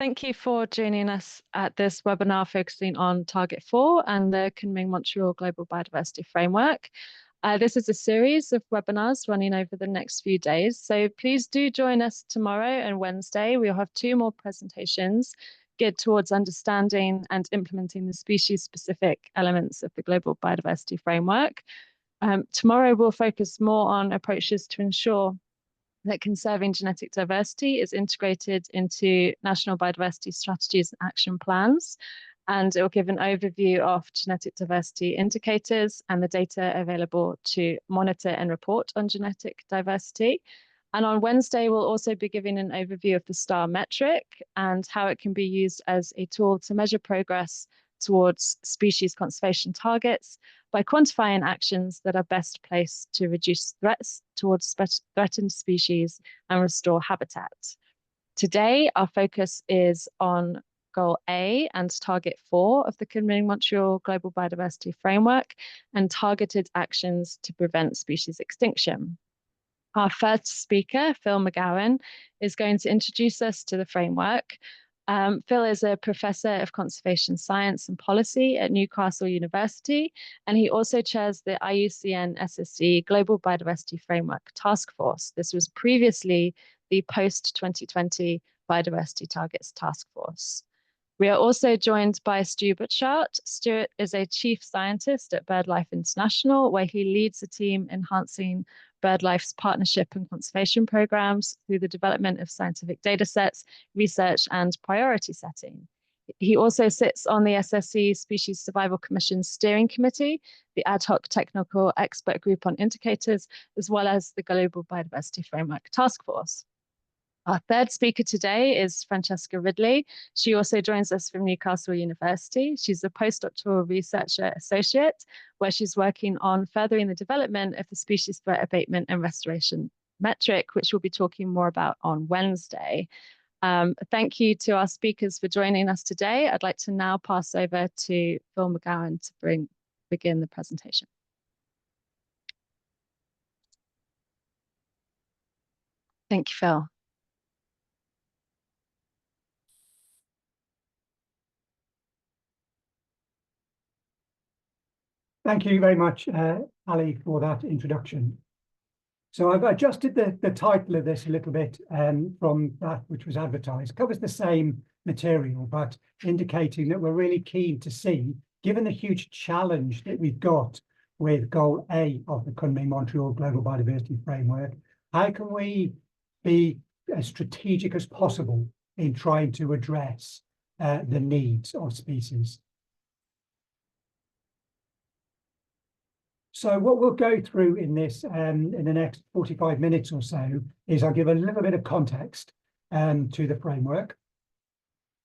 Thank you for joining us at this webinar focusing on Target 4 and the Kunming-Montreal Global Biodiversity Framework. This is a series of webinars running over the next few days, so please do join us tomorrow and Wednesday. We'll have 2 more presentations geared towards understanding and implementing the species-specific elements of the Global Biodiversity Framework. Tomorrow we'll focus more on approaches to ensure that conserving genetic diversity is integrated into national biodiversity strategies and action plans. And it will give an overview of genetic diversity indicators and the data available to monitor and report on genetic diversity. And on Wednesday, we'll also be giving an overview of the STAR metric and how it can be used as a tool to measure progress towards species conservation targets by quantifying actions that are best placed to reduce threats towards threatened species and restore habitat. Today, our focus is on Goal A and Target 4 of the Kunming-Montreal Global Biodiversity Framework and targeted actions to prevent species extinction. Our first speaker, Phil McGowan, is going to introduce us to the framework. Phil is a professor of conservation science and policy at Newcastle University, and he also chairs the IUCN SSC Global Biodiversity Framework Task Force. This was previously the post-2020 Biodiversity Targets Task Force. We are also joined by Stuart Butchart. Stuart is a chief scientist at BirdLife International, where he leads a team enhancing BirdLife's partnership and conservation programs through the development of scientific data sets, research, and priority setting. He also sits on the SSC Species Survival Commission Steering Committee, the ad hoc technical expert group on indicators, as well as the Global Biodiversity Framework Task Force. Our third speaker today is Francesca Ridley. She also joins us from Newcastle University. She's a postdoctoral researcher associate, where she's working on furthering the development of the species threat abatement and restoration metric, which we'll be talking more about on Wednesday. Thank you to our speakers for joining us today. I'd like to now pass over to Phil McGowan to begin the presentation. Thank you, Phil. Thank you very much, Ali, for that introduction. So I've adjusted the title of this a little bit from that which was advertised. It covers the same material, but indicating that we're really keen to see, given the huge challenge that we've got with Goal A of the Kunming-Montreal Global Biodiversity Framework, how can we be as strategic as possible in trying to address the needs of species? So what we'll go through in this in the next 45 minutes or so is I'll give a little bit of context to the framework.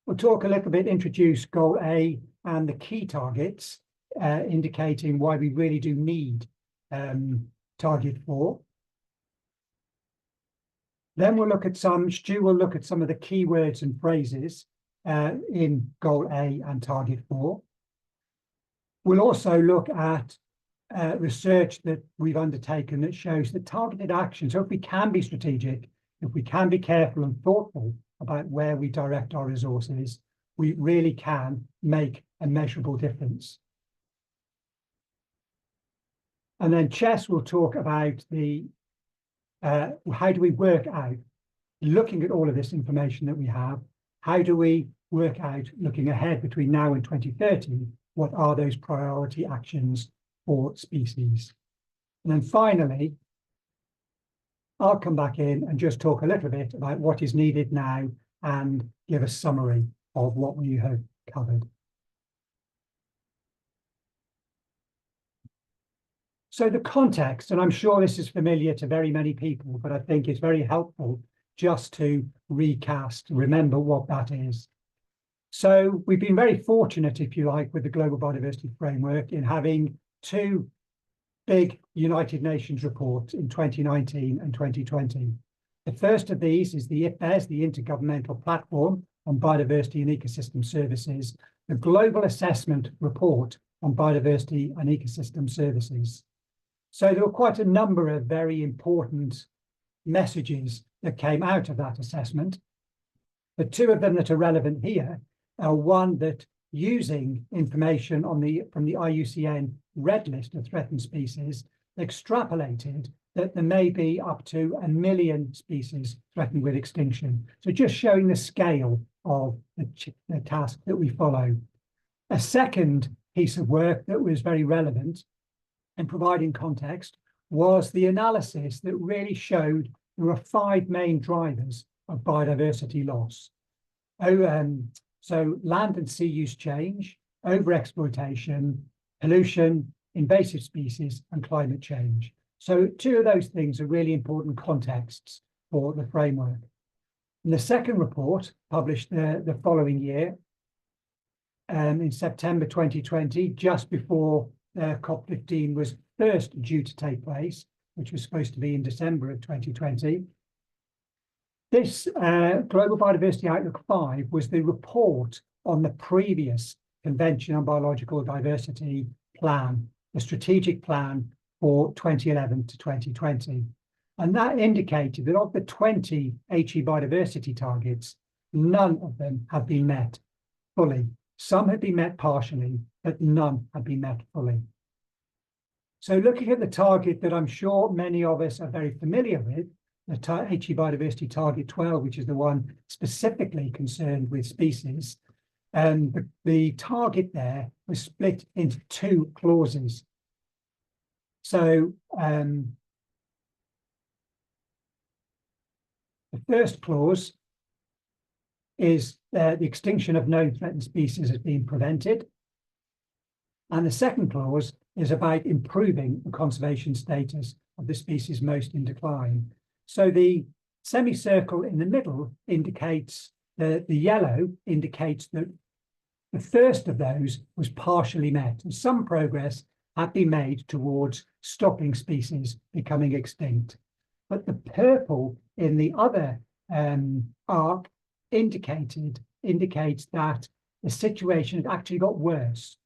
We'll talk a little bit, introduce Goal A and the key targets, indicating why we really do need Target 4. Then we'll look at Stu will look at some of the keywords and phrases in Goal A and Target 4. We'll also look at research that we've undertaken that shows that targeted action, so if we can be strategic, if we can be careful and thoughtful about where we direct our resources, we really can make a measurable difference. And then Chess will talk about the how do we work out, looking at all of this information that we have, how do we work out, looking ahead between now and 2030, what are those priority actions for species? And then finally, I'll come back in and just talk a little bit about what is needed now and give a summary of what we have covered. So the context, and I'm sure this is familiar to very many people, but I think it's very helpful just to remember what that is. So we've been very fortunate, if you like, with the Global Biodiversity Framework in having 2 big United Nations reports in 2019 and 2020. The first of these is the IPBES, the Intergovernmental Platform on Biodiversity and Ecosystem Services, the Global Assessment Report on Biodiversity and Ecosystem Services. So there were quite a number of very important messages that came out of that assessment. The two of them that are relevant here are one that, using information from the IUCN red list of threatened species, extrapolated that there may be up to 1 million species threatened with extinction. So just showing the scale of the task that we follow. A second piece of work that was very relevant in providing context was the analysis that really showed there are 5 main drivers of biodiversity loss. So land and sea use change, overexploitation, pollution, invasive species, and climate change. So 2 of those things are really important contexts for the framework. And the second report, published the following year, in September 2020, just before COP15 was first due to take place, which was supposed to be in December of 2020. This Global Biodiversity Outlook 5 was the report on the previous Convention on Biological Diversity plan, the strategic plan for 2011 to 2020. And that indicated that of the 20 Aichi Biodiversity targets, none of them have been met fully. Some have been met partially, but none have been met fully. So looking at the target that I'm sure many of us are very familiar with, the Aichi Biodiversity Target 12, which is the one specifically concerned with species, the target there was split into 2 clauses. So the first clause is the extinction of known threatened species has been prevented. And the second clause is about improving the conservation status of the species most in decline. So the semicircle in the middle indicates the yellow indicates that the first of those was partially met, and some progress had been made towards stopping species becoming extinct. But the purple in the other arc indicates that the situation had actually got worse.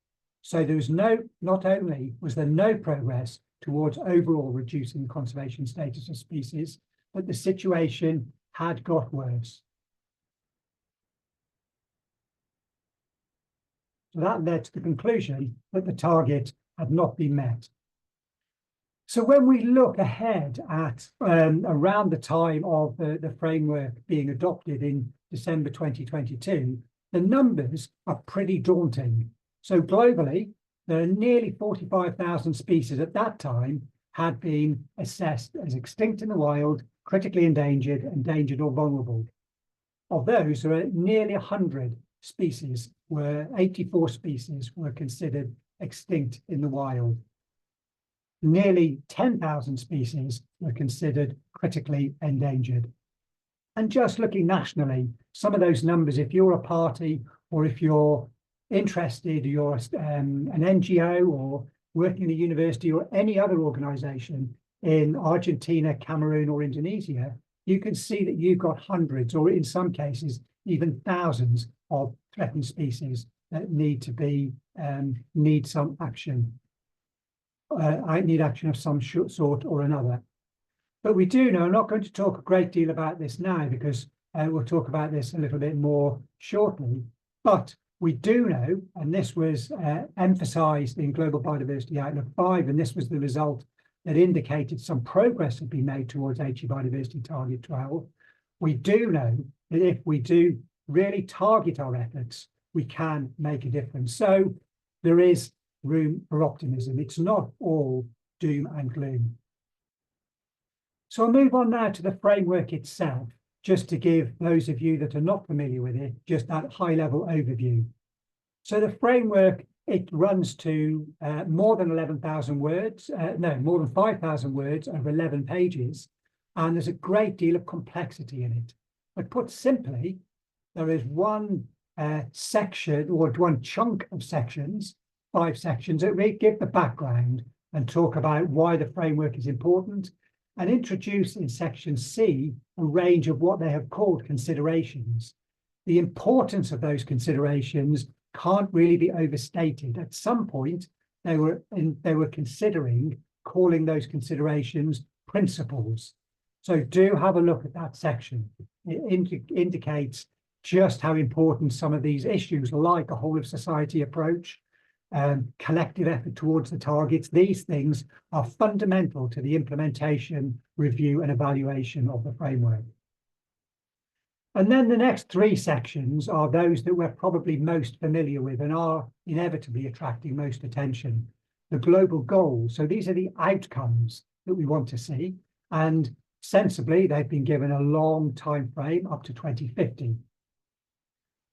So there was not only was there no progress towards overall reducing the conservation status of species, but the situation had got worse. So that led to the conclusion that the target had not been met. So when we look ahead at around the time of the framework being adopted in December 2022, the numbers are pretty daunting. So globally, there are nearly 45,000 species at that time had been assessed as extinct in the wild, critically endangered, endangered or vulnerable. Of those, there are nearly 100 species, 84 species were considered extinct in the wild. Nearly 10,000 species were considered critically endangered. And just looking nationally, some of those numbers, if you're a party or if you're interested, you're an NGO or working in a university or any other organization in Argentina, Cameroon, or Indonesia, you can see that you've got hundreds, or in some cases, even thousands of threatened species that need to be, need some action. I need action of some sort or another. But we do know, I'm not going to talk a great deal about this now because we'll talk about this a little bit more shortly, but we do know, and this was emphasized in Global Biodiversity Outlook 5, and this was the result that indicated some progress had been made towards Aichi Biodiversity Target 12. We do know that if we do really target our efforts, we can make a difference. So there is room for optimism. It's not all doom and gloom. So I'll move on now to the framework itself, just to give those of you that are not familiar with it, just that high-level overview. So the framework, it runs to more than 11,000 words, more than 5,000 words over 11 pages, and there's a great deal of complexity in it. But put simply, there is one section or one chunk of sections, 5 sections, that really give the background and talk about why the framework is important, and introduce in section C a range of what they have called considerations. The importance of those considerations can't really be overstated. At some point, they were considering calling those considerations principles. So do have a look at that section. It indicates just how important some of these issues, like a whole of society approach, collective effort towards the targets, these things are fundamental to the implementation, review and evaluation of the framework. And then the next three sections are those that we're probably most familiar with and are inevitably attracting most attention. The global goals. So these are the outcomes that we want to see. And sensibly, they've been given a long time frame up to 2050.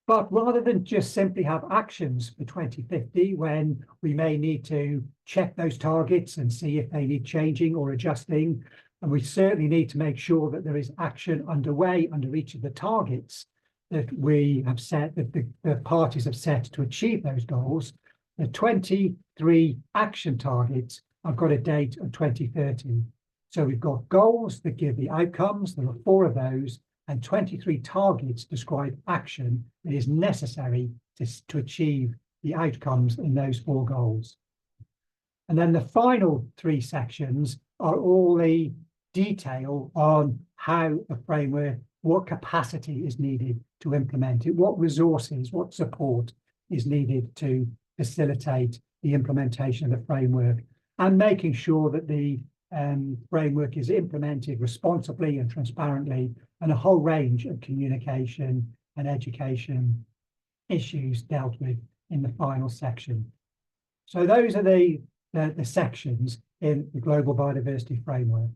But rather than just simply have actions for 2050, when we may need to check those targets and see if they need changing or adjusting, and we certainly need to make sure that there is action underway under each of the targets that we have set, that the parties have set to achieve those goals. The 23 action targets have got a date of 2030. So we've got goals that give the outcomes. There are 4 of those, and 23 targets describe action that is necessary to achieve the outcomes in those 4 goals. And then the final 3 sections are all the detail on how the framework, what capacity is needed to implement it, what resources, what support is needed to facilitate the implementation of the framework, and making sure that the framework is implemented responsibly and transparently, and a whole range of communication and education issues dealt with in the final section. So those are the sections in the Global Biodiversity Framework.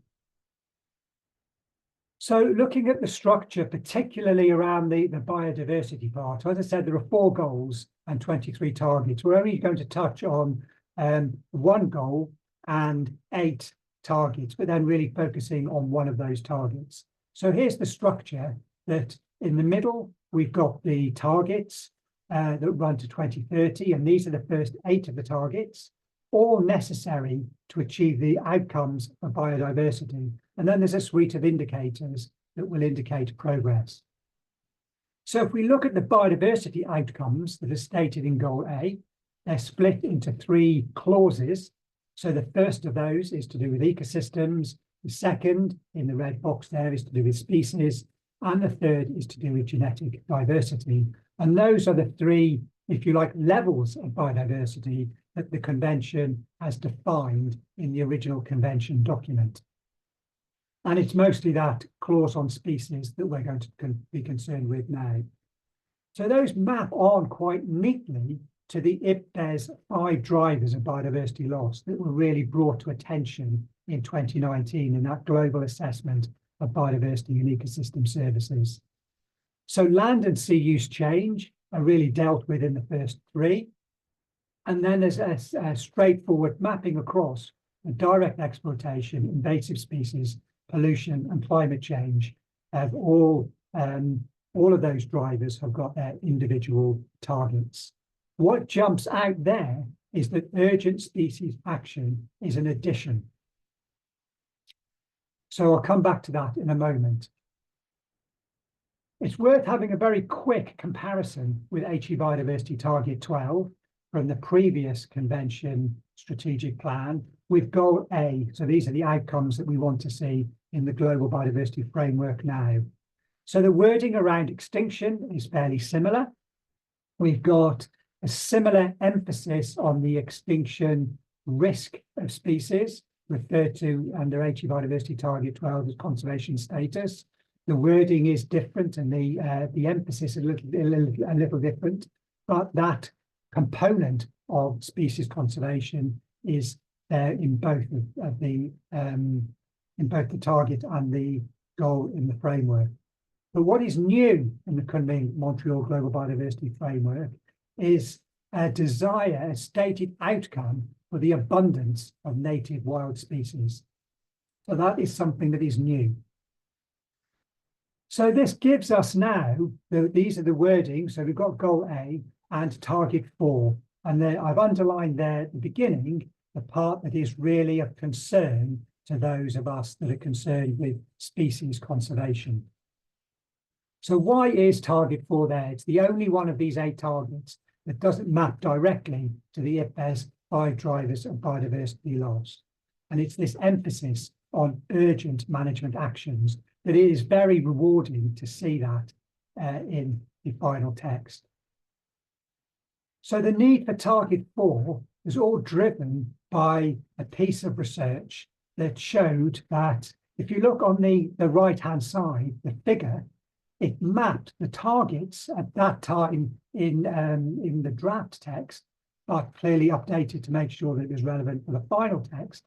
So looking at the structure, particularly around the biodiversity part, as I said, there are 4 goals and 23 targets. We're only going to touch on 1 goal and 8 targets, but then really focusing on one of those targets. So here's the structure, that in the middle, we've got the targets that run to 2030, and these are the first 8 of the targets, all necessary to achieve the outcomes for biodiversity. And then there's a suite of indicators that will indicate progress. So if we look at the biodiversity outcomes that are stated in Goal A, they're split into 3 clauses. So the first of those is to do with ecosystems. The second, in the red box there, is to do with species. And the third is to do with genetic diversity. And those are the 3, if you like, levels of biodiversity that the convention has defined in the original convention document. And it's mostly that clause on species that we're going to be concerned with now. So those map on quite neatly to the IPBES 5 drivers of biodiversity loss that were really brought to attention in 2019 in that global assessment of biodiversity and ecosystem services. So land and sea use change are really dealt with in the first 3. And then there's a straightforward mapping across the direct exploitation, invasive species, pollution and climate change. Of all of those drivers have got their individual targets. What jumps out there is that urgent species action is an addition. So I'll come back to that in a moment. It's worth having a very quick comparison with Aichi Biodiversity Target 12 from the previous convention strategic plan with Goal A. So these are the outcomes that we want to see in the Global Biodiversity Framework now. So the wording around extinction is fairly similar. We've got a similar emphasis on the extinction risk of species, referred to under Aichi Biodiversity Target 12 as conservation status. The wording is different and the emphasis is a little different, but that component of species conservation is there in both the target and the goal in the framework. But what is new in the Kunming-Montreal Global Biodiversity Framework is a desire, a stated outcome for the abundance of native wild species. So that is something that is new. So this gives us now, these are the wording. So we've got Goal A and Target 4. And then I've underlined there at the beginning, the part that is really of concern to those of us that are concerned with species conservation. So why is Target 4 there? It's the only one of these 8 targets that doesn't map directly to the IPBES 5 drivers of biodiversity loss. And it's this emphasis on urgent management actions that it is very rewarding to see that in the final text. So the need for Target 4 is all driven by a piece of research that showed that if you look on the right-hand side, the figure, it mapped the targets at that time in the draft text, but clearly updated to make sure that it was relevant for the final text.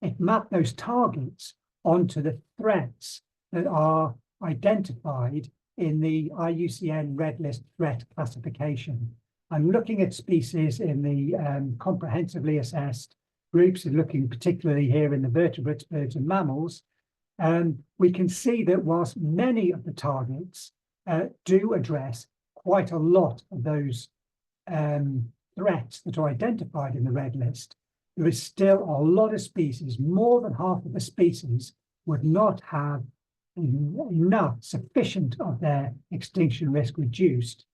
It mapped those targets onto the threats that are identified in the IUCN Red List threat classification. I'm looking at species in the comprehensively assessed groups, and looking particularly here in the vertebrates, birds and mammals. We can see that whilst many of the targets do address quite a lot of those threats that are identified in the red list, there is still a lot of species, more than half of the species would not have enough, sufficient of their extinction risk reduced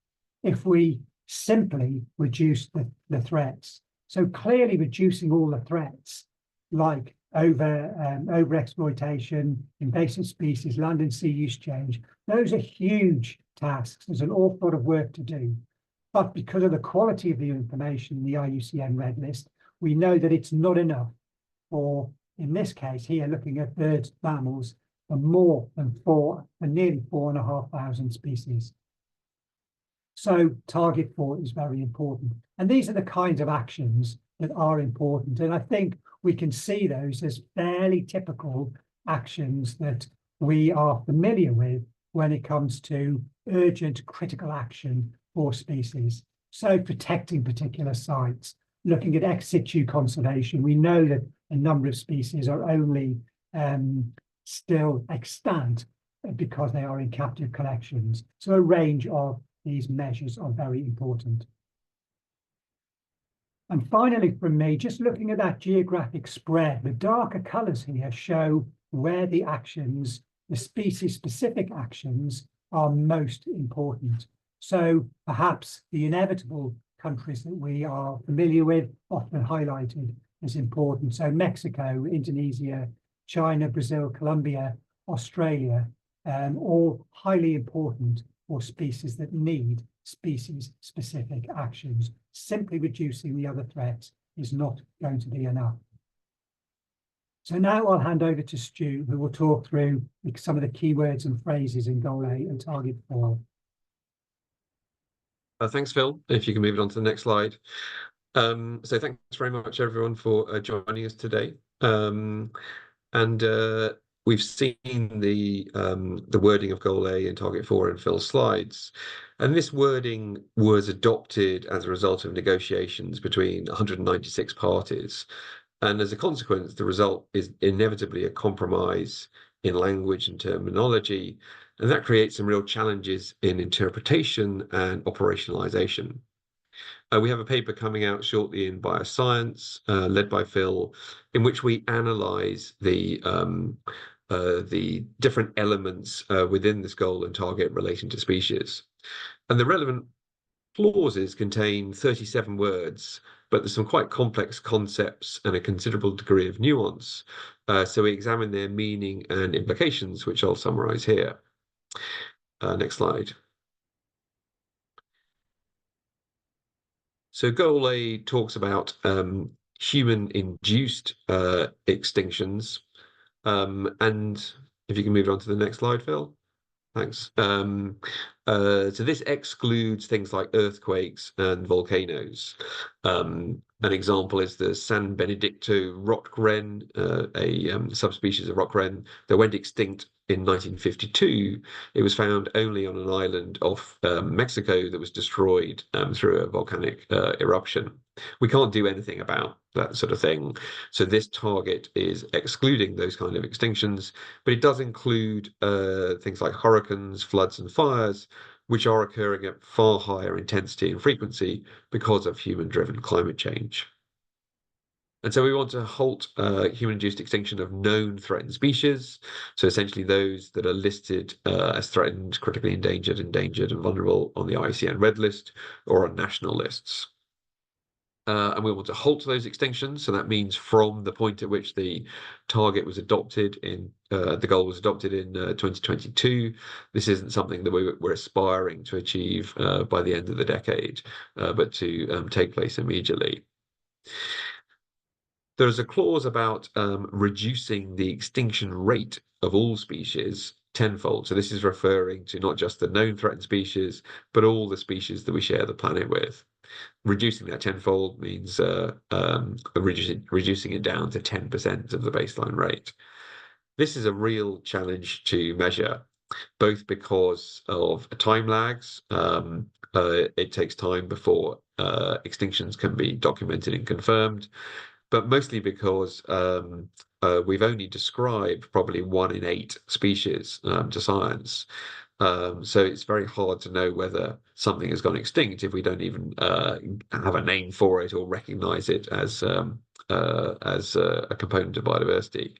if we simply reduce the threats. So clearly reducing all the threats like overexploitation, invasive species, land and sea use change, those are huge tasks. There's an awful lot of work to do. But because of the quality of the information in the IUCN Red List, we know that it's not enough for, in this case here, looking at birds, mammals, for more than for nearly 4,500 species. So Target 4 is very important. And these are the kinds of actions that are important. And I think we can see those as fairly typical actions that we are familiar with when it comes to urgent critical action for species. So protecting particular sites, looking at ex situ conservation. We know that a number of species are only still extant because they are in captive collections. So a range of these measures are very important. And finally, from me, just looking at that geographic spread, the darker colours here show where the actions, the species-specific actions, are most important. So perhaps the inevitable countries that we are familiar with, often highlighted as important. So Mexico, Indonesia, China, Brazil, Colombia, Australia, all highly important for species that need species-specific actions. Simply reducing the other threats is not going to be enough. So now I'll hand over to Stu, who will talk through some of the keywords and phrases in Goal A and Target 4. Thanks, Phil. If you can move it on to the next slide. So thanks very much, everyone, for joining us today. We've seen the wording of Goal A and Target 4 in Phil's slides. And this wording was adopted as a result of negotiations between 196 parties. And as a consequence, the result is inevitably a compromise in language and terminology. And that creates some real challenges in interpretation and operationalization. We have a paper coming out shortly in Bioscience, led by Phil, in which we analyze the different elements within this goal and target relating to species. And the relevant clauses contain 37 words, but there's some quite complex concepts and a considerable degree of nuance. So we examine their meaning and implications, which I'll summarize here. Next slide. So Goal A talks about human-induced extinctions. And if you can move on to the next slide, Phil. Thanks. So this excludes things like earthquakes and volcanoes. An example is the San Benedicto rock wren, a subspecies of rock wren that went extinct in 1952. It was found only on an island off Mexico that was destroyed through a volcanic eruption. We can't do anything about that sort of thing. So this target is excluding those kind of extinctions, but it does include things like hurricanes, floods, and fires, which are occurring at far higher intensity and frequency because of human-driven climate change. And so we want to halt human-induced extinction of known threatened species, so essentially those that are listed as threatened, critically endangered, and vulnerable on the IUCN Red List or on national lists. And we want to halt those extinctions. So that means from the point at which the target was adopted the goal was adopted in 2022. This isn't something that we're aspiring to achieve by the end of the decade, but to take place immediately. There's a clause about reducing the extinction rate of all species tenfold. So this is referring to not just the known threatened species, but all the species that we share the planet with. Reducing that tenfold means reducing it down to 10% of the baseline rate. This is a real challenge to measure, both because of time lags. It takes time before extinctions can be documented and confirmed, but mostly because we've only described probably 1 in 8 species to science. So it's very hard to know whether something has gone extinct if we don't even have a name for it or recognize it as a component of biodiversity.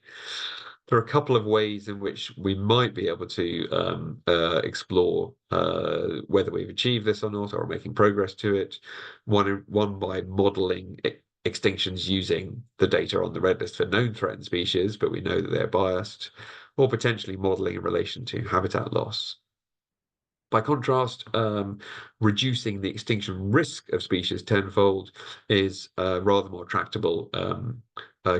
There are a couple of ways in which we might be able to explore whether we've achieved this or not, or are making progress to it. One by modeling extinctions using the data on the red list for known threatened species, but we know that they're biased, or potentially modeling in relation to habitat loss. By contrast, reducing the extinction risk of species tenfold is rather more tractable,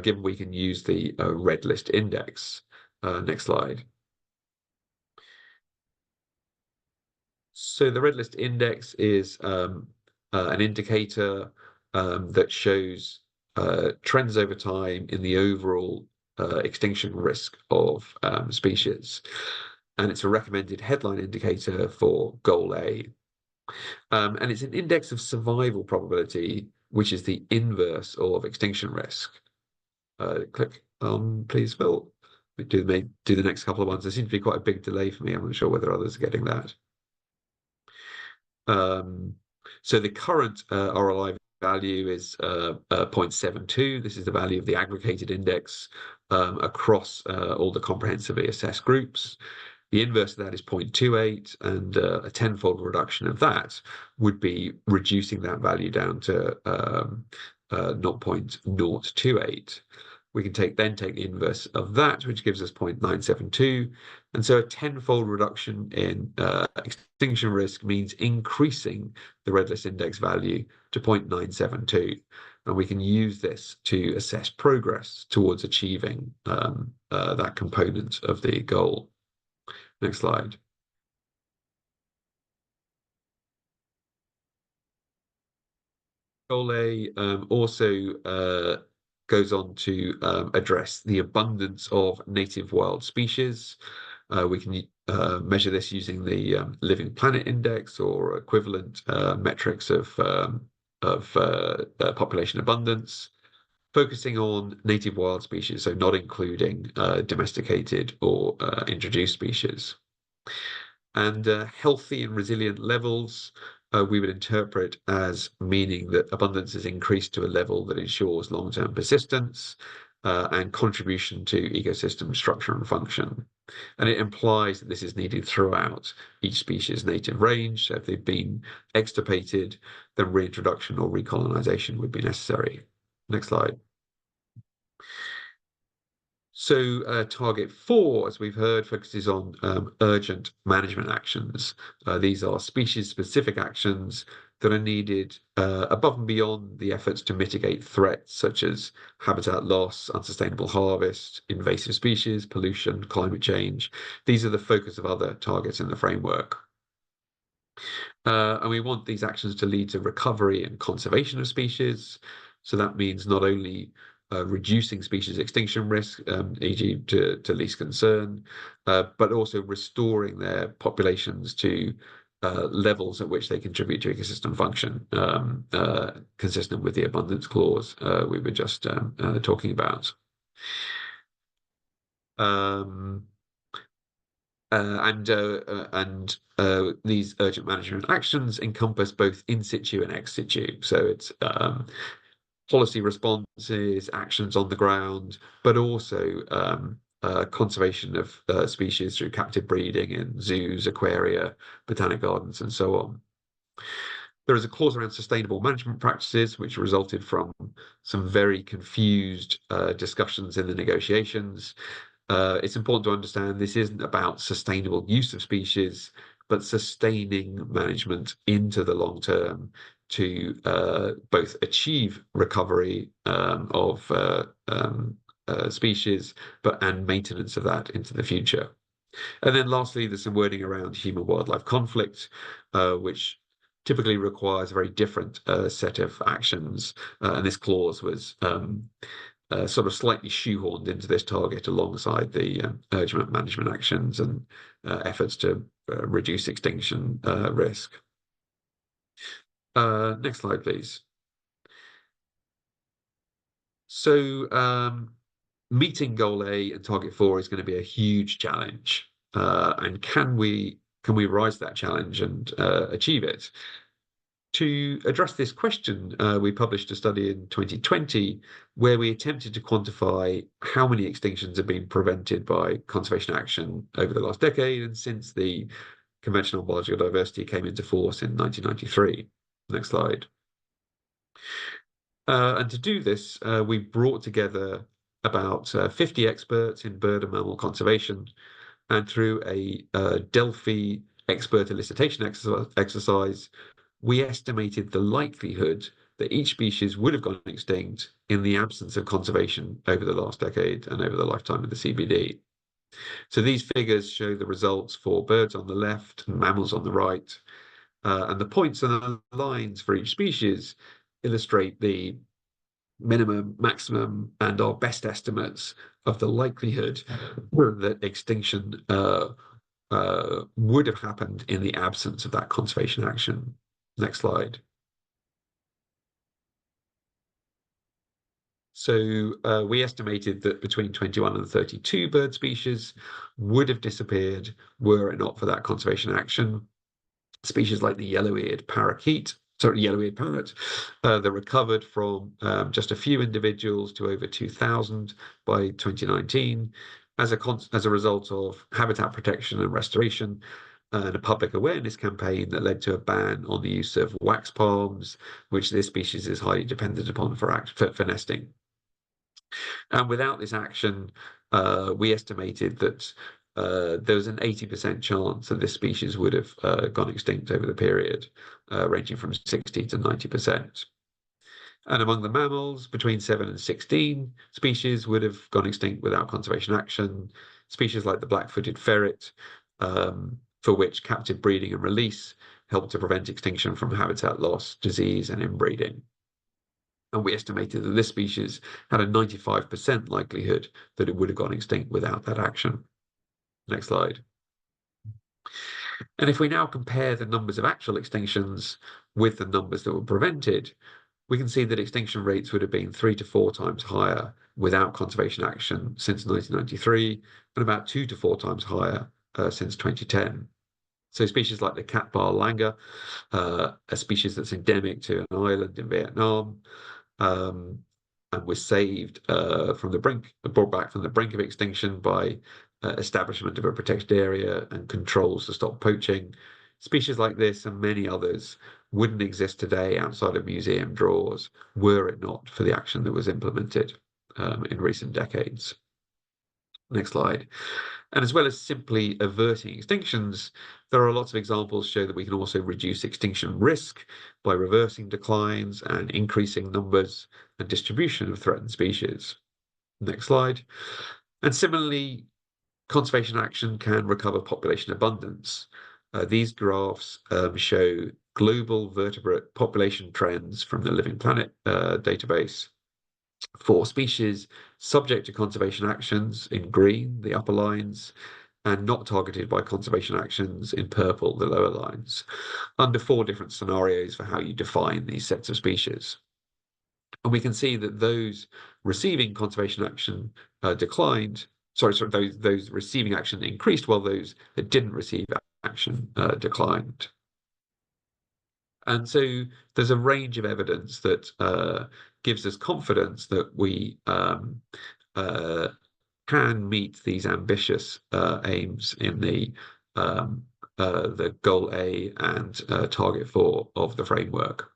given we can use the red list index. Next slide. So the red list index is an indicator that shows trends over time in the overall extinction risk of species. And it's a recommended headline indicator for goal A. And it's an index of survival probability, which is the inverse of extinction risk. Click on, please, Phil. Do the next couple of ones. There seems to be quite a big delay for me. I'm not sure whether others are getting that. So the current RLI value is 0.72. This is the value of the aggregated index across all the comprehensively assessed groups. The inverse of that is 0.28, and a tenfold reduction of that would be reducing that value down to 0.028. We can then take the inverse of that, which gives us 0.972. And so a tenfold reduction in extinction risk means increasing the red list index value to 0.972. And we can use this to assess progress towards achieving that component of the goal. Next slide. Goal A also goes on to address the abundance of native wild species. We can measure this using the Living Planet Index or equivalent metrics of population abundance, focusing on native wild species, so not including domesticated or introduced species. And healthy and resilient levels we would interpret as meaning that abundance is increased to a level that ensures long-term persistence and contribution to ecosystem structure and function. And it implies that this is needed throughout each species' native range. So if they've been extirpated, then reintroduction or recolonization would be necessary. Next slide. So target 4, as we've heard, focuses on urgent management actions. These are species-specific actions that are needed above and beyond the efforts to mitigate threats such as habitat loss, unsustainable harvest, invasive species, pollution, climate change. These are the focus of other targets in the framework. And we want these actions to lead to recovery and conservation of species. So that means not only reducing species extinction risk, e.g. to least concern, but also restoring their populations to levels at which they contribute to ecosystem function, consistent with the abundance clause we were just talking about. These urgent management actions encompass both in situ and ex situ. So it's policy responses, actions on the ground, but also conservation of species through captive breeding in zoos, aquaria, botanic gardens, and so on. There is a clause around sustainable management practices, which resulted from some very confused discussions in the negotiations. It's important to understand this isn't about sustainable use of species, but sustaining management into the long term to both achieve recovery of species, and maintenance of that into the future. And then lastly, there's some wording around human-wildlife conflict, which typically requires a very different set of actions. And this clause was sort of slightly shoehorned into this target alongside the urgent management actions and efforts to reduce extinction risk. Next slide, please. So meeting goal A and target 4 is going to be a huge challenge. And can we rise to that challenge and achieve it? To address this question, we published a study in 2020 where we attempted to quantify how many extinctions have been prevented by conservation action over the last decade and since the Convention on Biological Diversity came into force in 1993. Next slide. And to do this, we brought together about 50 experts in bird and mammal conservation, and through a Delphi expert elicitation exercise, we estimated the likelihood that each species would have gone extinct in the absence of conservation over the last decade and over the lifetime of the CBD. So these figures show the results for birds on the left and mammals on the right, and the points and the lines for each species illustrate the minimum, maximum, and our best estimates of the likelihood that extinction would have happened in the absence of that conservation action. Next slide. So we estimated that between 21 and 32 bird species would have disappeared were it not for that conservation action. Species like the yellow-eared parakeet, yellow-eared parrot, that recovered from just a few individuals to over 2,000 by 2019 as a result of habitat protection and restoration, and a public awareness campaign that led to a ban on the use of wax palms, which this species is highly dependent upon for nesting. And without this action, we estimated that there was an 80% chance that this species would have gone extinct over the period, ranging from 60 to 90%. And among the mammals, between 7 and 16 species would have gone extinct without conservation action. Species like the black-footed ferret, for which captive breeding and release helped to prevent extinction from habitat loss, disease, and inbreeding. And we estimated that this species had a 95% likelihood that it would have gone extinct without that action. Next slide. And if we now compare the numbers of actual extinctions with the numbers that were prevented, we can see that extinction rates would have been 3 to 4 times higher without conservation action since 1993, and about 2 to 4 times higher since 2010. So species like the cat-bar langur, a species that's endemic to an island in Vietnam, and was saved from the brink, brought back from the brink of extinction by establishment of a protected area and controls to stop poaching. Species like this and many others wouldn't exist today outside of museum drawers were it not for the action that was implemented in recent decades. Next slide. And as well as simply averting extinctions, there are lots of examples show that we can also reduce extinction risk by reversing declines and increasing numbers and distribution of threatened species. Next slide. And similarly, conservation action can recover population abundance. These graphs show global vertebrate population trends from the Living Planet database for species subject to conservation actions in green, the upper lines, and not targeted by conservation actions in purple, the lower lines, under 4 different scenarios for how you define these sets of species. And we can see that those receiving conservation action declined. Those receiving action increased while those that didn't receive action declined. And so there's a range of evidence that gives us confidence that we can meet these ambitious aims in the the goal A and target 4 of the framework,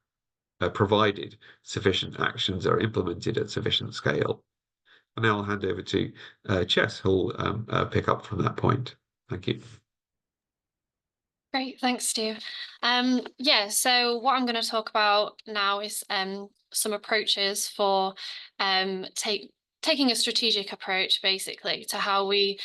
provided sufficient actions are implemented at sufficient scale. And now I'll hand over to Chess, who'll pick up from that point. Thank you. Great, thanks, Steve. Yeah, so what I'm going to talk about now is some approaches for taking a strategic approach, basically, to how we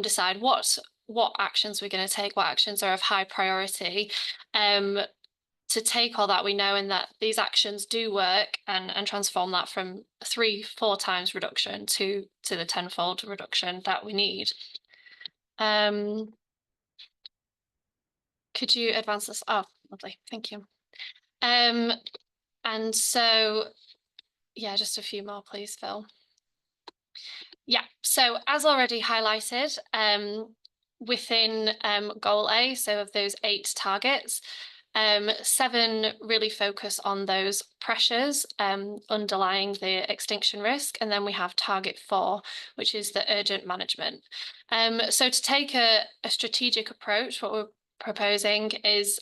decide what actions we're going to take, what actions are of high priority. To take all that we know and that these actions do work, and transform that from 3-4 times reduction to the 10-fold reduction that we need. Could you advance this? Oh, lovely, thank you. And so, yeah, just a few more, please, Phil. Yeah, so as already highlighted, within goal A, so of those 8 targets, 7 really focus on those pressures underlying the extinction risk, and then we have target 4, which is the urgent management. So to take a strategic approach, what we're proposing is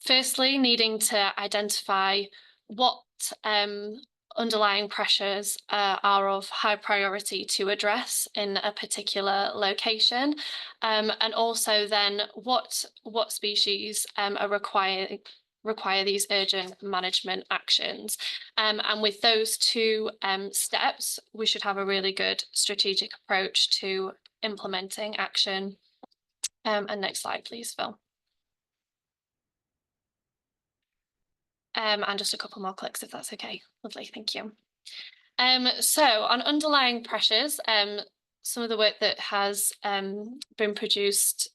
firstly needing to identify what underlying pressures are of high priority to address in a particular location, and also then what species are require these urgent management actions. And with those 2 steps, we should have a really good strategic approach to implementing action. And next slide, please, Phil. And just a couple more clicks, if that's okay. Lovely, thank you. So on underlying pressures, some of the work that has been produced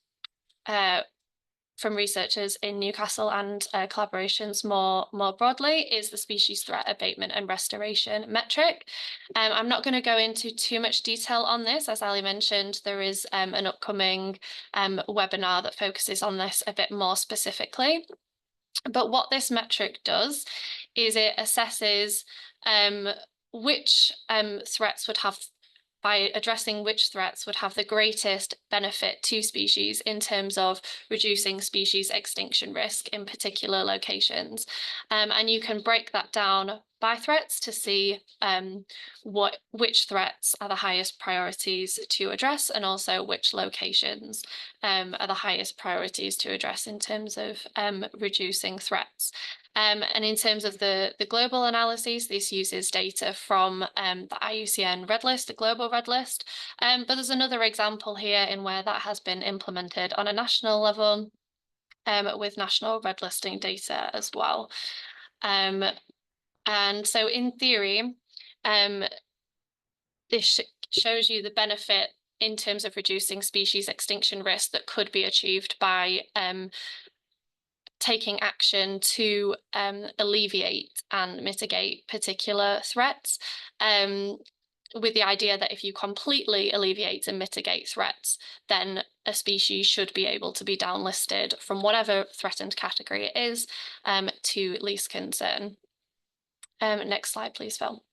from researchers in Newcastle and collaborations more broadly is the species threat abatement and restoration metric. I'm not going to go into too much detail on this. As Ali mentioned, there is an upcoming webinar that focuses on this a bit more specifically. But what this metric does is it assesses which threats would have, by addressing which threats would have the greatest benefit to species in terms of reducing species extinction risk in particular locations. And you can break that down by threats to see which threats are the highest priorities to address, and also which locations are the highest priorities to address in terms of reducing threats. And in terms of the global analyses, this uses data from the IUCN Red List, the global Red List. But there's another example here in where that has been implemented on a national level with national red listing data as well. And so in theory, this shows you the benefit in terms of reducing species extinction risk that could be achieved by taking action to alleviate and mitigate particular threats, with the idea that if you completely alleviate and mitigate threats, then a species should be able to be downlisted from whatever threatened category it is to least concern. Next slide, please, Phil.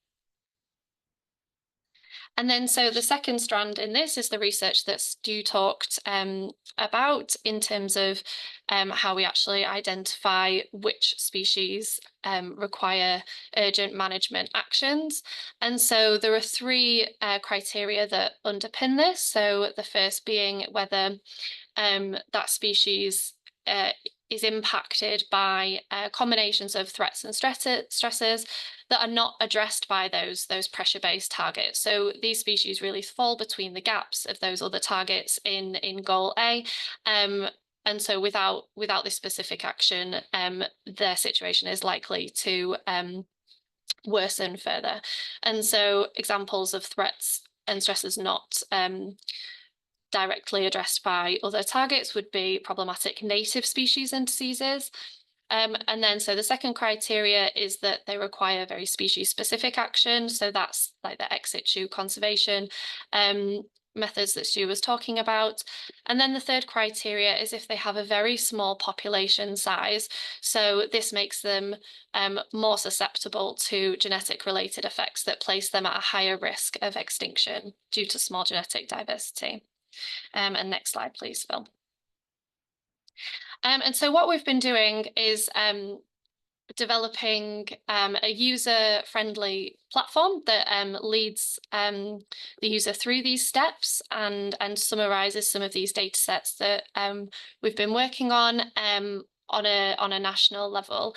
And then so the second strand in this is the research that Stu talked about in terms of how we actually identify which species require urgent management actions. And so there are 3 criteria that underpin this. So the first being whether that species is impacted by combinations of threats and stresses that are not addressed by those pressure-based targets. So these species really fall between the gaps of those other targets in goal A. And so without this specific action, their situation is likely to worsen further. And so examples of threats and stresses not directly addressed by other targets would be problematic native species and diseases. And then so the second criteria is that they require very species-specific action. So that's like the ex situ conservation methods that Stu was talking about. And then the third criteria is if they have a very small population size. So this makes them more susceptible to genetic-related effects that place them at a higher risk of extinction due to small genetic diversity. And next slide, please, Phil. And so what we've been doing is developing a user-friendly platform that leads the user through these steps and summarizes some of these data sets that we've been working on a national level,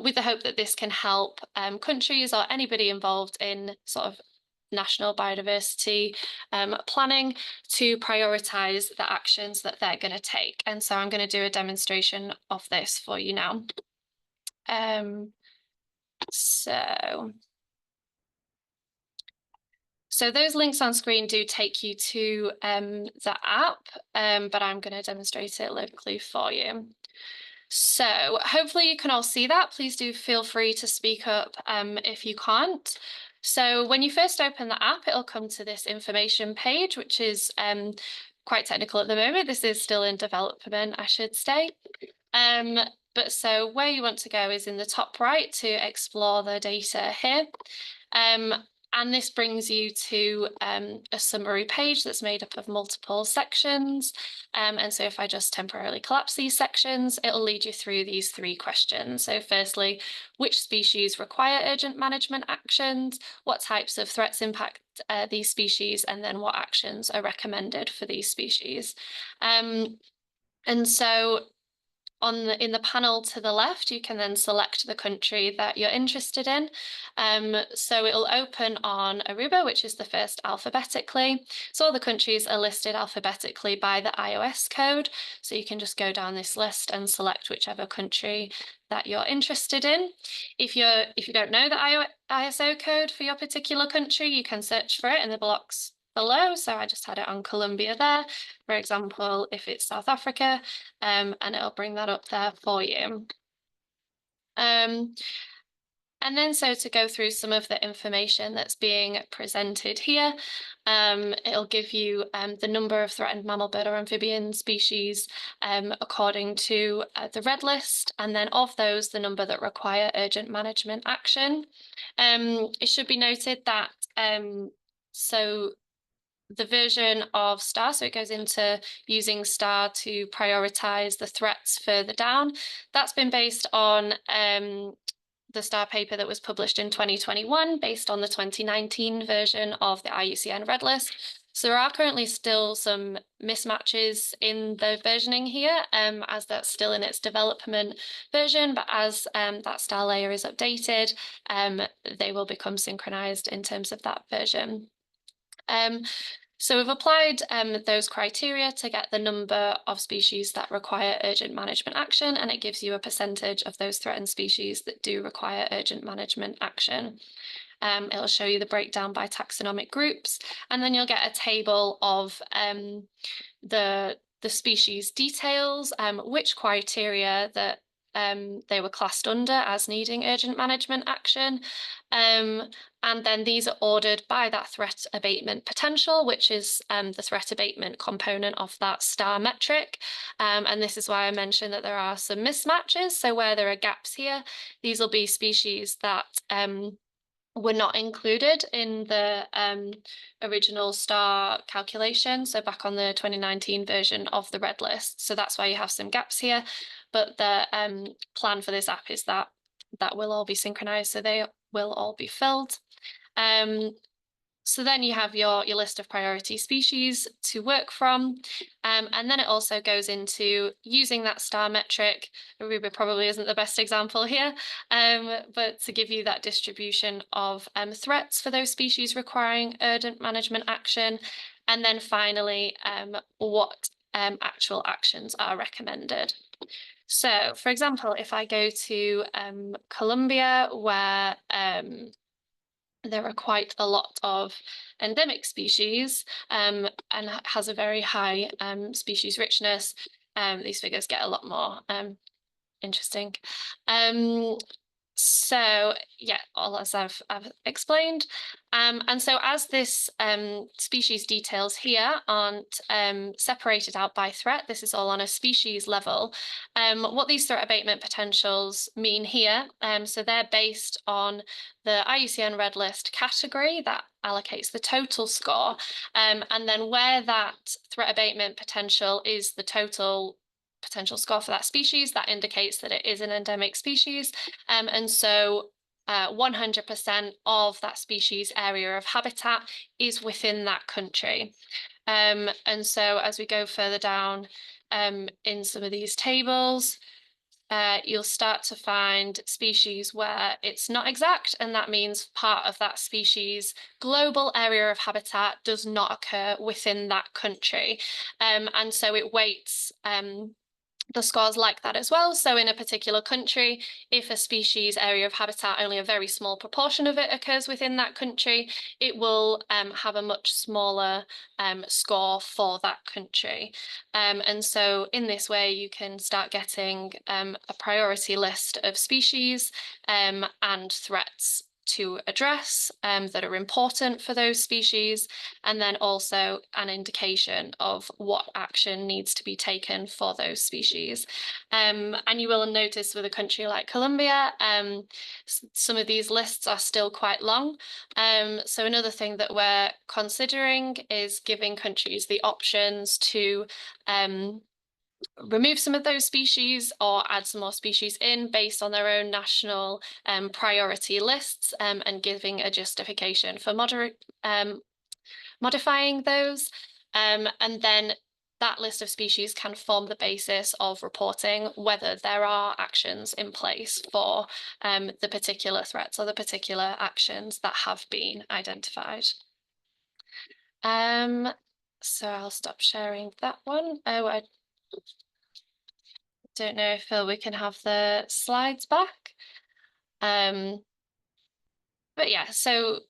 with the hope that this can help countries or anybody involved in sort of national biodiversity planning to prioritize the actions that they're going to take. And so I'm going to do a demonstration of this for you now. So those links on screen do take you to the app, but I'm going to demonstrate it locally for you. So hopefully you can all see that. Please do feel free to speak up if you can't. So when you first open the app, it'll come to this information page, which is quite technical at the moment. This is still in development, I should say. But so where you want to go is in the top right to explore the data here. And this brings you to a summary page that's made up of multiple sections. And so if I just temporarily collapse these sections, it'll lead you through these 3 questions. So firstly, which species require urgent management actions? What types of threats impact these species? And then what actions are recommended for these species? And so in the panel to the left, you can then select the country that you're interested in. So it'll open on Aruba, which is the first alphabetically. So all the countries are listed alphabetically by the iOS code. So you can just go down this list and select whichever country that you're interested in. If you don't know the ISO code for your particular country, you can search for it in the blocks below. So I just had it on Colombia there, for example, if it's South Africa, and it'll bring that up there for you. And then so to go through some of the information that's being presented here, it'll give you the number of threatened mammal, bird or amphibian species according to the red list, and then of those, the number that require urgent management action. It should be noted that so the version of STAR, so it goes into using STAR to prioritize the threats further down. That's been based on the STAR paper that was published in 2021, based on the 2019 version of the IUCN Red List. So there are currently still some mismatches in the versioning here, as that's still in its development version, but as that STAR layer is updated, they will become synchronized in terms of that version. So we've applied those criteria to get the number of species that require urgent management action, and it gives you a percentage of those threatened species that do require urgent management action. It'll show you the breakdown by taxonomic groups, and then you'll get a table of the species details, which criteria that they were classed under as needing urgent management action. And then these are ordered by that threat abatement potential, which is the threat abatement component of that STAR metric. And this is why I mentioned that there are some mismatches. So where there are gaps here, these will be species that were not included in the original STAR calculation. So back on the 2019 version of the red list. So that's why you have some gaps here. But the plan for this app is that will all be synchronized, so they will all be filled. So then you have your list of priority species to work from. And then it also goes into using that STAR metric. Aruba probably isn't the best example here, but to give you that distribution of threats for those species requiring urgent management action. And then finally, what actual actions are recommended. So, for example, if I go to Colombia, where there are quite a lot of endemic species and has a very high species richness, these figures get a lot more interesting. So yeah, all as I've explained. And so as this species details here aren't separated out by threat, this is all on a species level. What these threat abatement potentials mean here, so they're based on the IUCN Red List category that allocates the total score. And then where that threat abatement potential is the total potential score for that species, that indicates that it is an endemic species. And so 100% of that species area of habitat is within that country. And so as we go further down in some of these tables, you'll start to find species where it's not exact, and that means part of that species' global area of habitat does not occur within that country. And so it weights the scores like that as well. So in a particular country, if a species area of habitat, only a very small proportion of it occurs within that country, it will have a much smaller score for that country. And so in this way, you can start getting a priority list of species and threats to address that are important for those species, and then also an indication of what action needs to be taken for those species. And you will notice with a country like Colombia, some of these lists are still quite long. So another thing that we're considering is giving countries the options to remove some of those species or add some more species in based on their own national priority lists, and giving a justification for modifying those. And then that list of species can form the basis of reporting whether there are actions in place for the particular threats or the particular actions that have been identified. So I'll stop sharing that one. Oh, I don't know if Phil, we can have the slides back. But yeah, so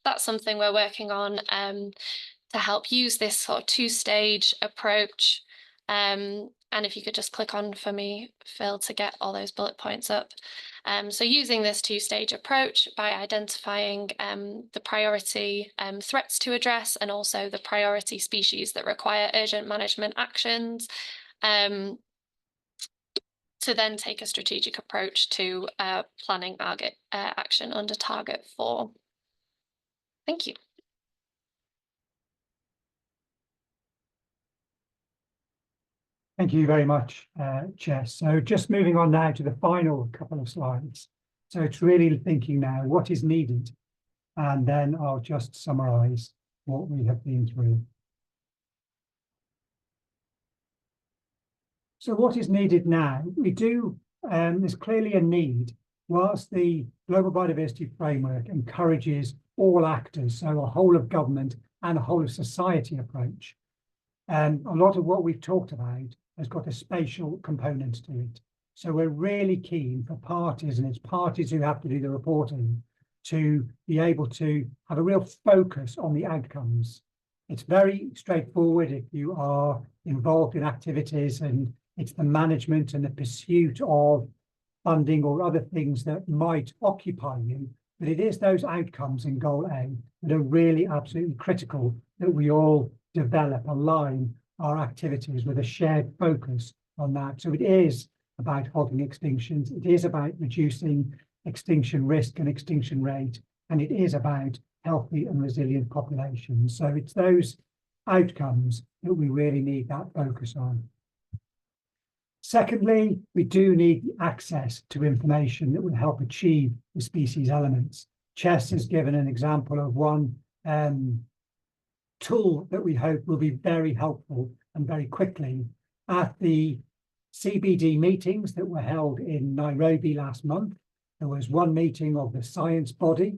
that's something we're working on to help use this sort of two-stage approach. And if you could just click on for me, Phil, to get all those bullet points up. So using this two-stage approach by identifying the priority threats to address and also the priority species that require urgent management actions, to then take a strategic approach to planning action under Target 4. Thank you. Thank you very much, Jess. So just moving on now to the final couple of slides. So it's really thinking now what is needed, and then I'll just summarize what we have been through. So what is needed now? We do, there's clearly a need. Whilst the Global Biodiversity Framework encourages all actors, so a whole of government and a whole of society approach, a lot of what we've talked about has got a spatial component to it. So we're really keen for parties, and it's parties who have to do the reporting, to be able to have a real focus on the outcomes. It's very straightforward if you are involved in activities and it's the management and the pursuit of funding or other things that might occupy you, but it is those outcomes in Goal A that are really absolutely critical that we all develop, align our activities with a shared focus on that. So it is about halting extinctions, it is about reducing extinction risk and extinction rate, and it is about healthy and resilient populations. So it's those outcomes that we really need that focus on. Secondly, we do need access to information that will help achieve the species elements. Chess has given an example of one tool that we hope will be very helpful and very quickly. At the CBD meetings that were held in Nairobi last month, there was one meeting of the science body,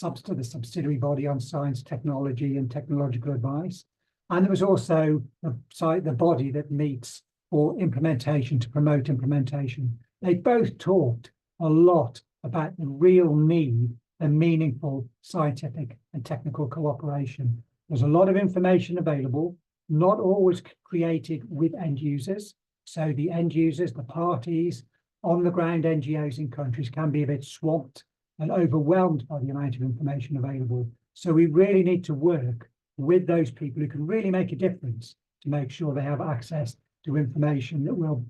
the subsidiary body on science, technology and technological advice. And there was also the body that meets for implementation, to promote implementation. They both talked a lot about the real need for meaningful scientific and technical cooperation. There's a lot of information available, not always created with end users. So the end users, the parties, on the ground NGOs in countries can be a bit swamped and overwhelmed by the amount of information available. So we really need to work with those people who can really make a difference to make sure they have access to information that will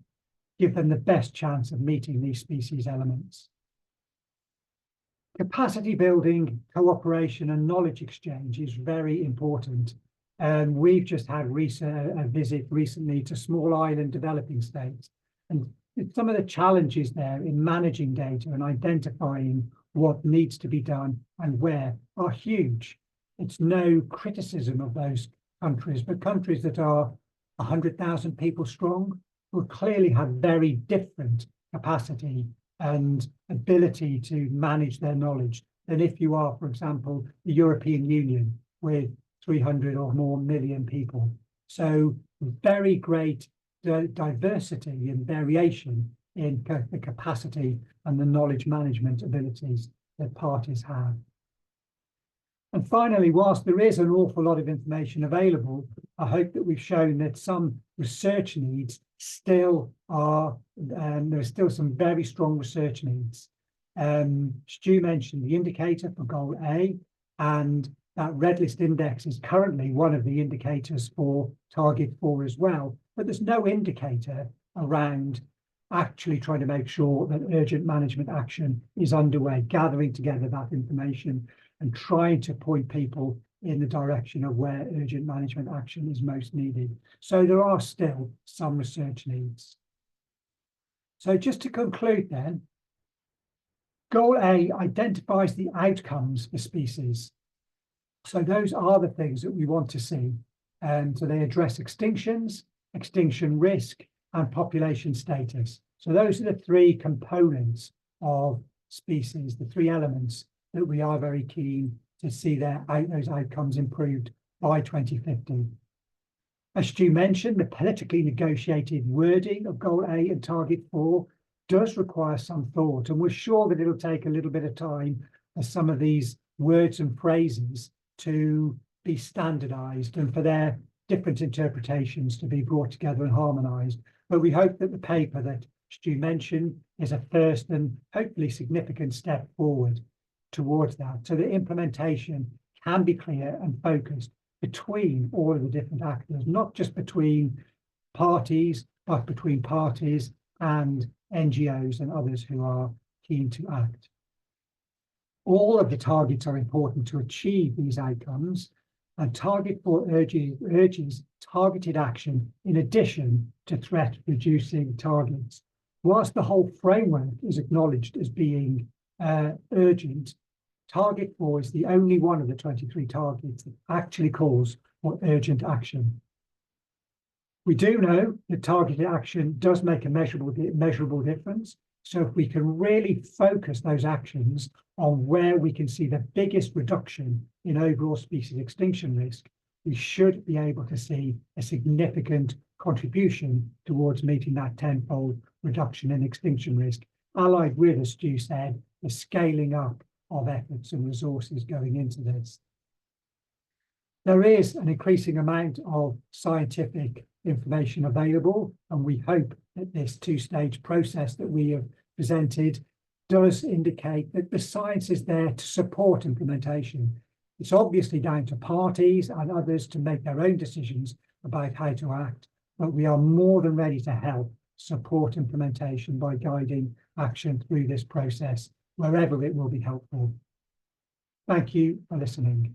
give them the best chance of meeting these species elements. Capacity building, cooperation and knowledge exchange is very important. We've just had a visit recently to small island developing states. And some of the challenges there in managing data and identifying what needs to be done and where are huge. It's no criticism of those countries, but countries that are 100,000 people strong will clearly have very different capacity and ability to manage their knowledge than if you are, for example, the European Union with 300 or more million people. So very great diversity and variation in the capacity and the knowledge management abilities that parties have. And finally, whilst there is an awful lot of information available, I hope that we've shown that some research needs still are, there are still some very strong research needs. Stu mentioned the indicator for goal A, and that red list index is currently one of the indicators for target 4 as well, but there's no indicator around actually trying to make sure that urgent management action is underway, gathering together that information and trying to point people in the direction of where urgent management action is most needed. So there are still some research needs. So just to conclude then, goal A identifies the outcomes for species. So those are the things that we want to see. And so they address extinctions, extinction risk, and population status. So those are the 3 components of species, the 3 elements that we are very keen to see those outcomes improved by 2050. As Stu mentioned, the politically negotiated wording of goal A and target 4 does require some thought, and we're sure that it'll take a little bit of time for some of these words and phrases to be standardized and for their different interpretations to be brought together and harmonized. But we hope that the paper that Stu mentioned is a first and hopefully significant step forward towards that, so the implementation can be clear and focused between all of the different actors, not just between parties, but between parties and NGOs and others who are keen to act. All of the targets are important to achieve these outcomes, and target 4 urges targeted action in addition to threat reducing targets. Whilst the whole framework is acknowledged as being urgent, target 4 is the only one of the 23 targets that actually calls for urgent action. We do know that targeted action does make a measurable difference. So if we can really focus those actions on where we can see the biggest reduction in overall species extinction risk, we should be able to see a significant contribution towards meeting that 10-fold reduction in extinction risk, allied with, as Stu said, the scaling up of efforts and resources going into this. There is an increasing amount of scientific information available, and we hope that this 2-stage process that we have presented does indicate that the science is there to support implementation. It's obviously down to parties and others to make their own decisions about how to act, but we are more than ready to help support implementation by guiding action through this process, wherever it will be helpful. Thank you for listening.